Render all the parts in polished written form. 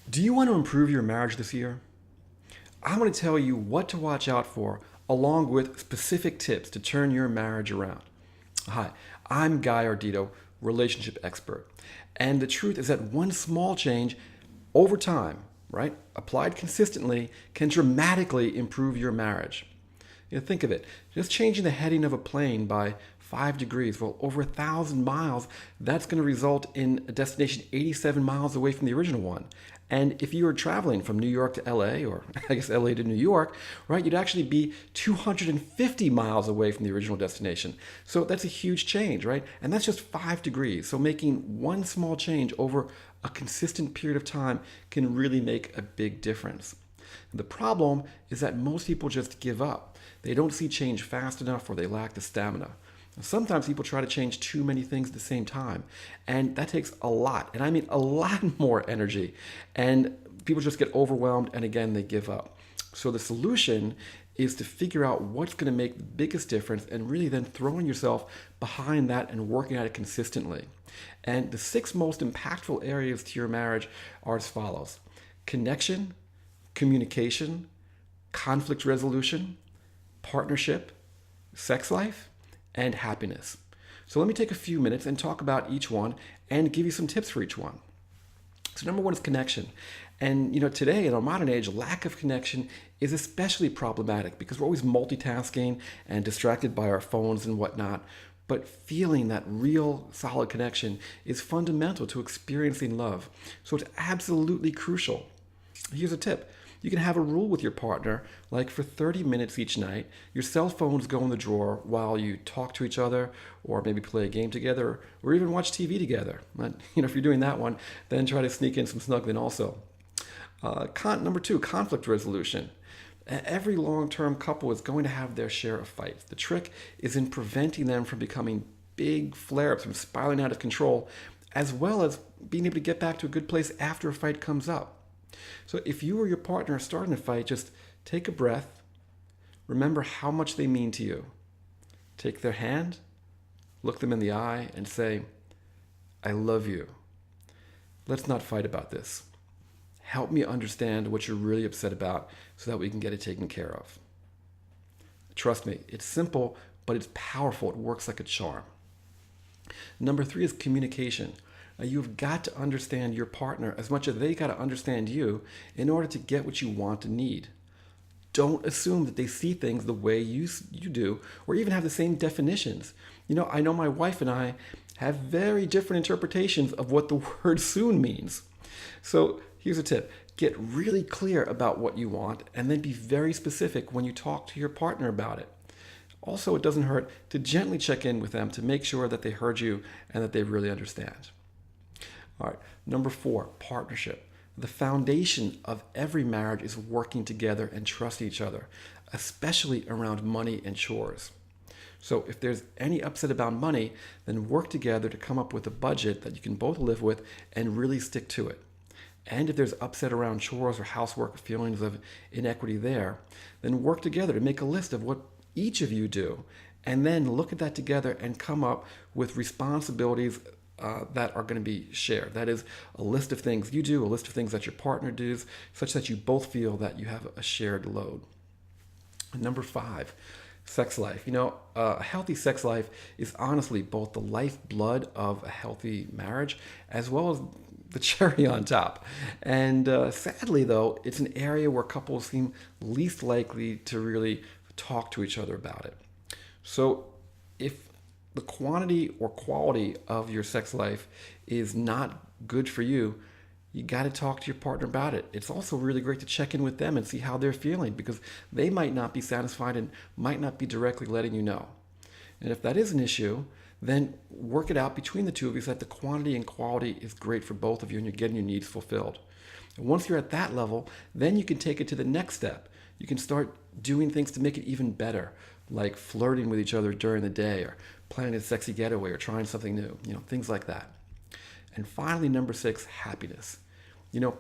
Do you want to improve your marriage this year? I'm going to tell you what to watch out for, along with specific tips to turn your marriage around. Hi, I'm Guy Ardito, relationship expert. And the truth is that one small change over time, right, applied consistently, can dramatically improve your marriage. Think of it. Just changing the heading of a plane by 5 degrees, well, over 1,000 miles, that's going to result in a destination 87 miles away from the original one. And if you were traveling from New York to LA, or I guess LA to New York, right, you'd actually be 250 miles away from the original destination. So that's a huge change, right? And that's just 5 degrees. So making one small change over a consistent period of time can really make a big difference. The problem is that most people just give up. They don't see change fast enough or they lack the stamina. Sometimes people try to change too many things at the same time, and that takes a lot, and I mean a lot more energy, and people just get overwhelmed and again they give up. So the solution is to figure out what's going to make the biggest difference and really then throwing yourself behind that and working at it consistently. And the 6 most impactful areas to your marriage are as follows: connection, communication, conflict resolution, partnership, sex life, and happiness. So let me take a few minutes and talk about each one and give you some tips for each one. So number one is connection. And today in our modern age, lack of connection is especially problematic because we're always multitasking and distracted by our phones and whatnot. But feeling that real solid connection is fundamental to experiencing love. So it's absolutely crucial. Here's a tip. You can have a rule with your partner, like for 30 minutes each night, your cell phones go in the drawer while you talk to each other, or maybe play a game together, or even watch TV together. But, if you're doing that one, then try to sneak in some snuggling also. Number 2, conflict resolution. Every long-term couple is going to have their share of fights. The trick is in preventing them from becoming big flare-ups, from spiraling out of control, as well as being able to get back to a good place after a fight comes up. So if you or your partner are starting a fight, just take a breath. Remember how much they mean to you. Take their hand, look them in the eye, and say, I love you. Let's not fight about this. Help me understand what you're really upset about so that we can get it taken care of. Trust me, it's simple, but it's powerful. It works like a charm. Number 3 is communication. You've got to understand your partner as much as they got to understand you in order to get what you want and need. Don't assume that they see things the way you do or even have the same definitions. I know my wife and I have very different interpretations of what the word soon means. So here's a tip. Get really clear about what you want and then be very specific when you talk to your partner about it. Also, it doesn't hurt to gently check in with them to make sure that they heard you and that they really understand. All right, number 4, partnership. The foundation of every marriage is working together and trusting each other, especially around money and chores. So if there's any upset about money, then work together to come up with a budget that you can both live with and really stick to it. And if there's upset around chores or housework, feelings of inequity there, then work together to make a list of what each of you do, and then look at that together and come up with responsibilities that are going to be shared. That is a list of things you do, a list of things that your partner does, such that you both feel that you have a shared load. Number 5, sex life. A healthy sex life is honestly both the lifeblood of a healthy marriage as well as the cherry on top. And sadly, though, it's an area where couples seem least likely to really talk to each other about it. So if the quantity or quality of your sex life is not good for you, you got to talk to your partner about it. It's also really great to check in with them and see how they're feeling because they might not be satisfied and might not be directly letting you know. And if that is an issue, then work it out between the two of you so that the quantity and quality is great for both of you and you're getting your needs fulfilled. And once you're at that level, then you can take it to the next step. You can start doing things to make it even better, like flirting with each other during the day or planning a sexy getaway or trying something new, things like that. And finally, number 6, happiness.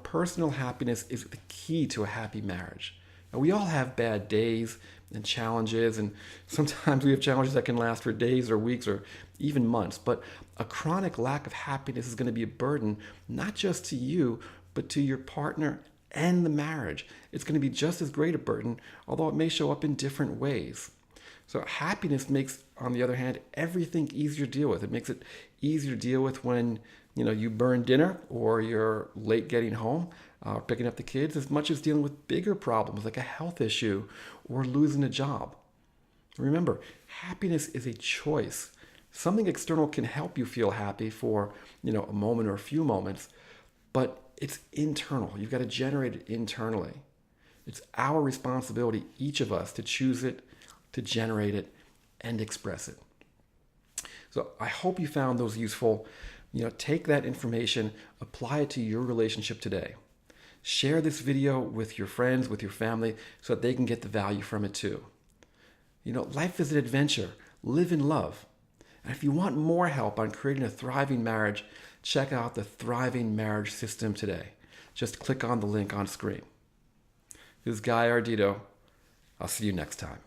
Personal happiness is the key to a happy marriage. Now, we all have bad days and challenges, and sometimes we have challenges that can last for days or weeks or even months. But a chronic lack of happiness is going to be a burden, not just to you, but to your partner and the marriage. It's going to be just as great a burden, although it may show up in different ways. So happiness makes, on the other hand, everything easier to deal with. It makes it easier to deal with when you burn dinner or you're late getting home, picking up the kids, as much as dealing with bigger problems like a health issue or losing a job. Remember, happiness is a choice. Something external can help you feel happy for a moment or a few moments, but it's internal. You've got to generate it internally. It's our responsibility, each of us, to choose it, to generate it, and express it. So I hope you found those useful. Take that information, apply it to your relationship today. Share this video with your friends, with your family, so that they can get the value from it too. Life is an adventure. Live in love. And if you want more help on creating a thriving marriage, check out the Thriving Marriage System today. Just click on the link on screen. This is Guy Ardito. I'll see you next time.